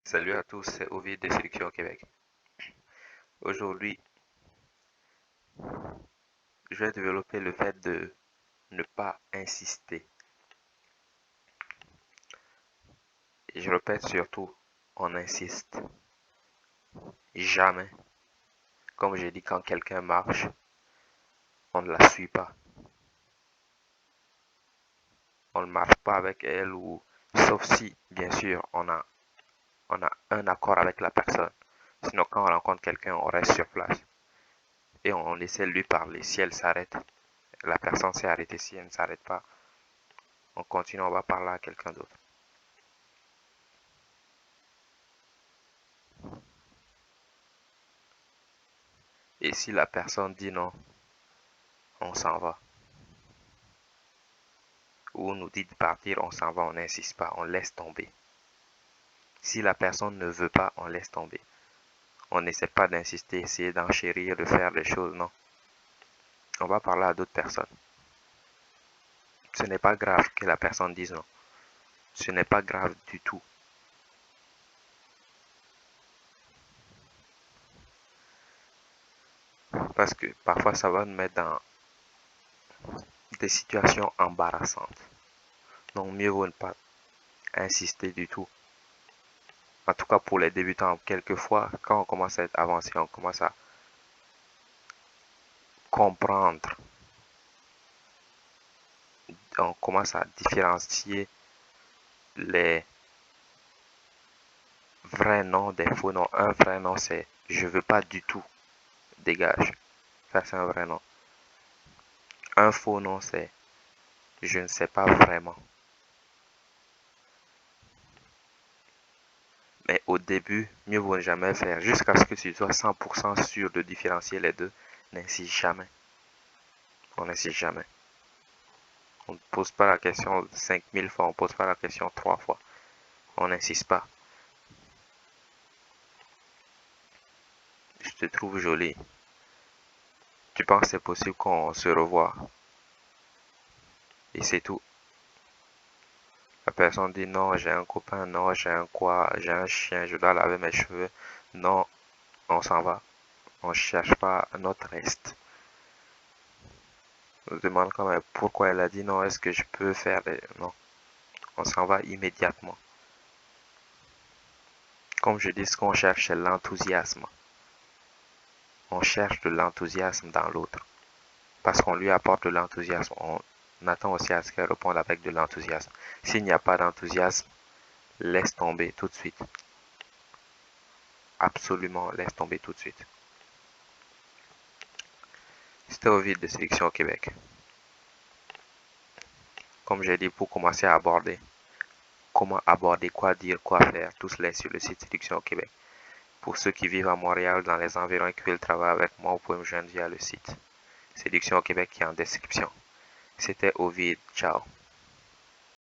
Salut à tous, c'est Ovid de Sélection au Québec. Aujourd'hui, je vais développer le fait de ne pas insister. Et je répète surtout, on insiste jamais. Comme j'ai dit, quand quelqu'un marche, on ne la suit pas. On ne marche pas avec elle ou sauf si, bien sûr, on a un accord avec la personne. Sinon, quand on rencontre quelqu'un, on reste sur place et on essaie de lui parler. Si elle s'arrête, la personne s'est arrêtée. Si elle ne s'arrête pas, on continue, on va parler à quelqu'un d'autre. Et si la personne dit non, on s'en va. Ou on nous dit de partir, on s'en va, on n'insiste pas, on laisse tomber. Si la personne ne veut pas, on laisse tomber. On n'essaie pas d'insister, essayer d'enchérir, de faire des choses, non. On va parler à d'autres personnes. Ce n'est pas grave que la personne dise non. Ce n'est pas grave du tout. Parce que parfois, ça va nous mettre dans des situations embarrassantes. Donc, mieux vaut ne pas insister du tout. En tout cas, pour les débutants, quelquefois, quand on commence à être avancé, on commence à comprendre, on commence à différencier les vrais noms des faux noms. Un vrai nom, c'est je veux pas du tout, dégage. Ça, c'est un vrai nom. Un faux nom, c'est je ne sais pas vraiment. Mais au début, mieux vaut ne jamais faire. Jusqu'à ce que tu sois 100% sûr de différencier les deux, n'insiste jamais. On n'insiste jamais. On ne pose pas la question 5000 fois, on ne pose pas la question 3 fois. On n'insiste pas. Je te trouve jolie. Tu penses que c'est possible qu'on se revoie? Et c'est tout. La personne dit non, j'ai un copain, non, j'ai un quoi, j'ai un chien, je dois laver mes cheveux. Non, on s'en va. On ne cherche pas notre reste. On se demande quand même pourquoi elle a dit non, est-ce que je peux faire des... Non, on s'en va immédiatement. Comme je dis, ce qu'on cherche, c'est l'enthousiasme. On cherche de l'enthousiasme dans l'autre. Parce qu'on lui apporte de l'enthousiasme. On attend aussi à ce qu'elle réponde avec de l'enthousiasme. S'il n'y a pas d'enthousiasme, laisse tomber tout de suite. Absolument, laisse tomber tout de suite. C'était Ovid de Sélection au Québec. Comme j'ai dit, pour commencer à aborder, comment aborder, quoi dire, quoi faire, tout cela est sur le site Sélection au Québec. Pour ceux qui vivent à Montréal, dans les environs et qui veulent travailler avec moi, vous pouvez me joindre via le site Sélection au Québec qui est en description. C'était Ovid, ciao.